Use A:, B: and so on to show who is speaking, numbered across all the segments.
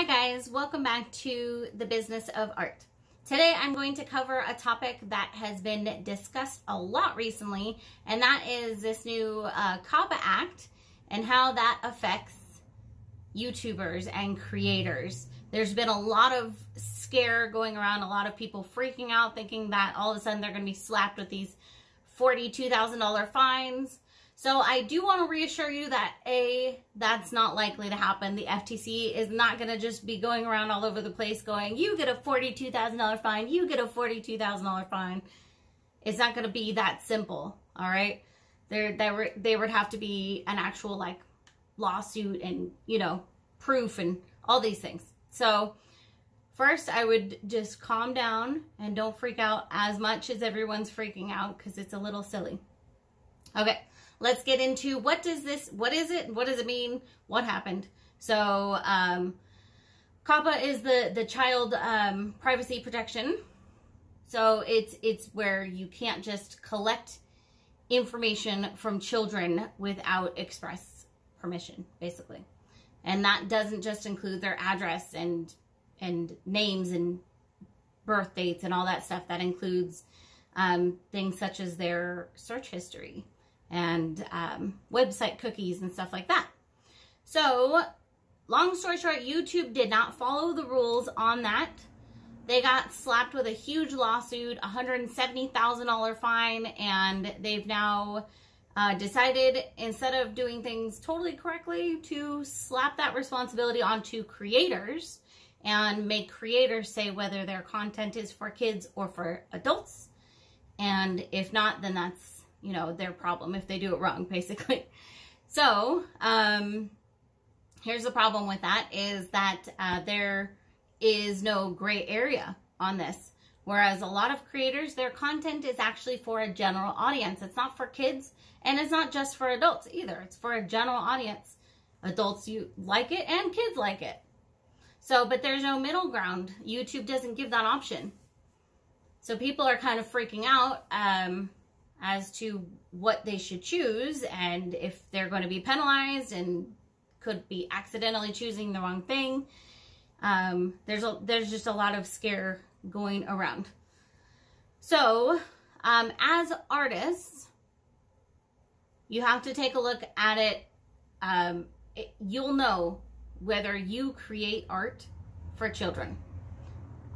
A: Hi guys, welcome back to the business of art. Today I'm going to cover a topic that has been discussed a lot recently, and that is this new COPPA Act and how that affects YouTubers and creators. There's been a lot of scare going around, a lot of people freaking out thinking that all of a sudden they're going to be slapped with these $42,000 fines. So I do want to reassure you that that's not likely to happen. The FTC is not going to just be going around all over the place going, you get a $42,000 fine, you get a $42,000 fine. It's not going to be that simple, all right? There would have to be an actual like lawsuit and, you know, proof and all these things. So first, I would just calm down and don't freak out as much as everyone's freaking out because it's a little silly. Okay. Let's get into what is it? What does it mean? What happened? So, COPPA is the child privacy protection. So it's where you can't just collect information from children without express permission, basically. And that doesn't just include their address and names and birth dates and all that stuff. That includes things such as their search history and website cookies and stuff like that. So, long story short, YouTube did not follow the rules on that. They got slapped with a huge lawsuit, $170,000 fine, and they've now decided, instead of doing things totally correctly, to slap that responsibility onto creators and make creators say whether their content is for kids or for adults. And if not, then that's, you know, their problem if they do it wrong, basically. So, here's the problem with that is that there is no gray area on this. Whereas a lot of creators, their content is actually for a general audience. It's not for kids, and it's not just for adults either. It's for a general audience. Adults you like it, and kids like it. So, but there's no middle ground. YouTube doesn't give that option. So people are kind of freaking out as to what they should choose and if they're going to be penalized and could be accidentally choosing the wrong thing. There's just a lot of scare going around. So, as artists, you have to take a look at it. You'll know whether you create art for children.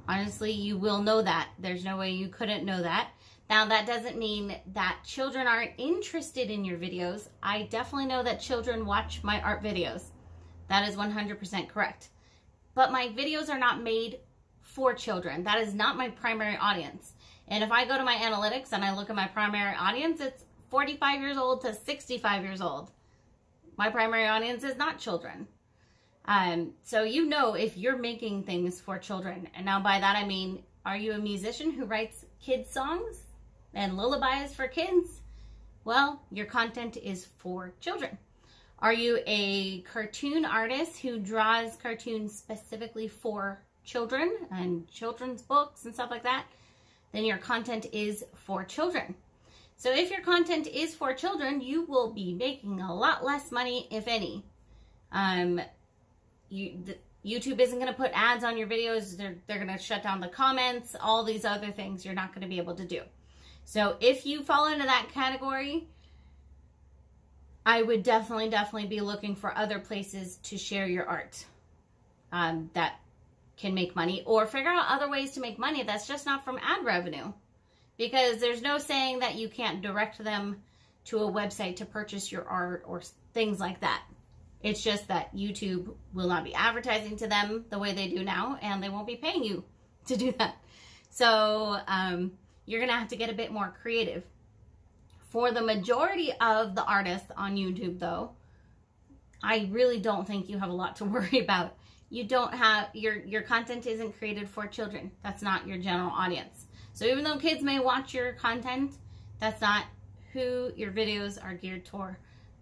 A: Honestly, you will know that. There's no way you couldn't know that. Now, that doesn't mean that children aren't interested in your videos. I definitely know that children watch my art videos. That is 100% correct. But my videos are not made for children. That is not my primary audience. And if I go to my analytics and I look at my primary audience, it's 45 years old to 65 years old. My primary audience is not children. So you know if you're making things for children. And now by that I mean, are you a musician who writes kids songs and lullabies for kids? Well, your content is for children. Are you a cartoon artist who draws cartoons specifically for children and children's books and stuff like that? Then your content is for children. So if your content is for children, you will be making a lot less money, if any. YouTube isn't going to put ads on your videos. They're going to shut down the comments, all these other things you're not going to be able to do. So if you fall into that category, I would definitely be looking for other places to share your art that can make money, or figure out other ways to make money that's just not from ad revenue. Because there's no saying that you can't direct them to a website to purchase your art or things like that. It's just that YouTube will not be advertising to them the way they do now, and they won't be paying you to do that. So you're going to have to get a bit more creative. For the majority of the artists on YouTube, though, I really don't think you have a lot to worry about. You don't have, your content isn't created for children. That's not your general audience. So even though kids may watch your content, that's not who your videos are geared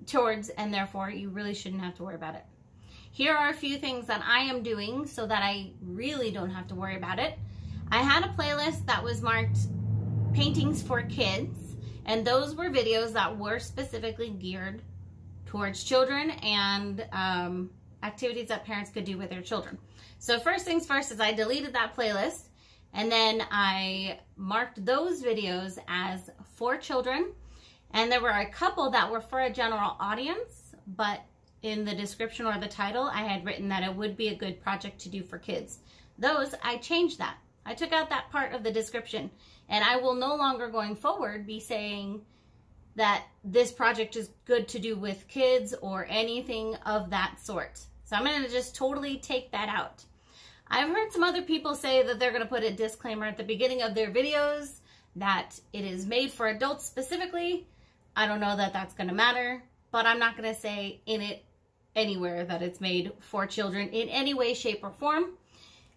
A: towards, and therefore you really shouldn't have to worry about it. Here are a few things that I am doing so that I really don't have to worry about it. I had a playlist that was marked paintings for kids, and those were videos that were specifically geared towards children and activities that parents could do with their children. So first things first is I deleted that playlist, and then I marked those videos as for children. And there were a couple that were for a general audience, but in the description or the title, I had written that it would be a good project to do for kids. Those, I changed that. I took out that part of the description, and I will no longer going forward be saying that this project is good to do with kids or anything of that sort. So I'm going to just totally take that out. I've heard some other people say that they're going to put a disclaimer at the beginning of their videos that it is made for adults specifically. I don't know that that's going to matter, but I'm not going to say in it anywhere that it's made for children in any way, shape, or form.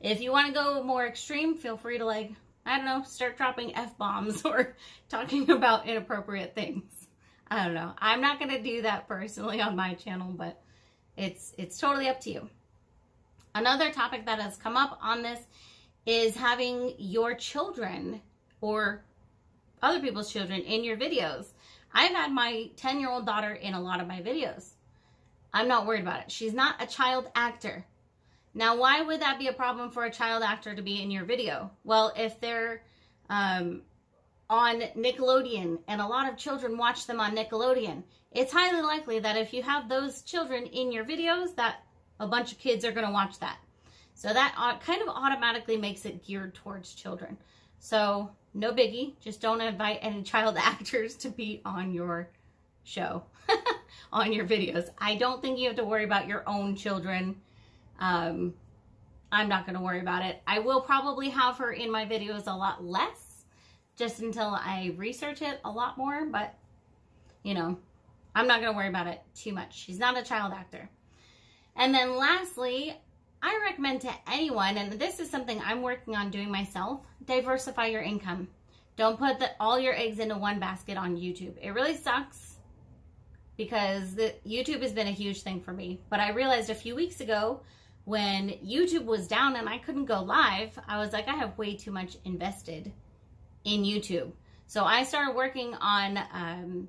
A: If you want to go more extreme, feel free to, like, I don't know, start dropping F-bombs or talking about inappropriate things. I don't know. I'm not going to do that personally on my channel, but it's totally up to you. Another topic that has come up on this is having your children or other people's children in your videos. I've had my 10-year-old daughter in a lot of my videos. I'm not worried about it. She's not a child actor. Now, why would that be a problem for a child actor to be in your video? Well, if they're on Nickelodeon and a lot of children watch them on Nickelodeon, it's highly likely that if you have those children in your videos, that a bunch of kids are going to watch that. So that kind of automatically makes it geared towards children. So no biggie. Just don't invite any child actors to be on your show, on your videos. I don't think you have to worry about your own children. I'm not going to worry about it. I will probably have her in my videos a lot less, just until I research it a lot more, but, you know, I'm not going to worry about it too much. She's not a child actor. And then lastly, I recommend to anyone, and this is something I'm working on doing myself, diversify your income. Don't put all your eggs into one basket on YouTube. It really sucks because YouTube has been a huge thing for me. But I realized a few weeks ago when YouTube was down and I couldn't go live, I was like, I have way too much invested in YouTube. So I started working on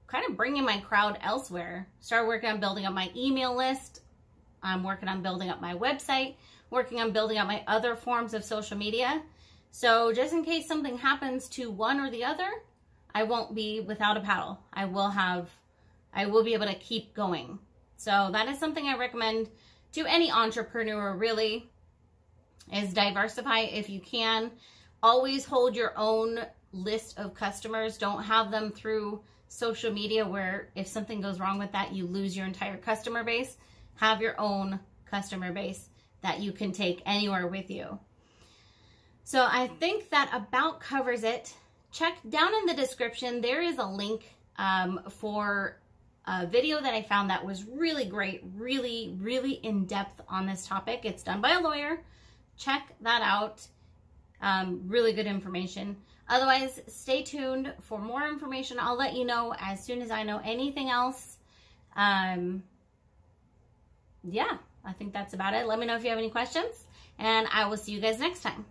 A: kind of bringing my crowd elsewhere. Started working on building up my email list. I'm working on building up my website, working on building up my other forms of social media. So just in case something happens to one or the other, I won't be without a paddle. I will be able to keep going. So that is something I recommend to any entrepreneur, really, is diversify if you can. Always hold your own list of customers. Don't have them through social media where if something goes wrong with that, you lose your entire customer base. Have your own customer base that you can take anywhere with you. So I think that about covers it. Check down in the description. There is a link for a video that I found that was really great, really, really in-depth on this topic. It's done by a lawyer. Check that out. Really good information. Otherwise, stay tuned for more information. I'll let you know as soon as I know anything else. Yeah, I think that's about it. Let me know if you have any questions, and I will see you guys next time.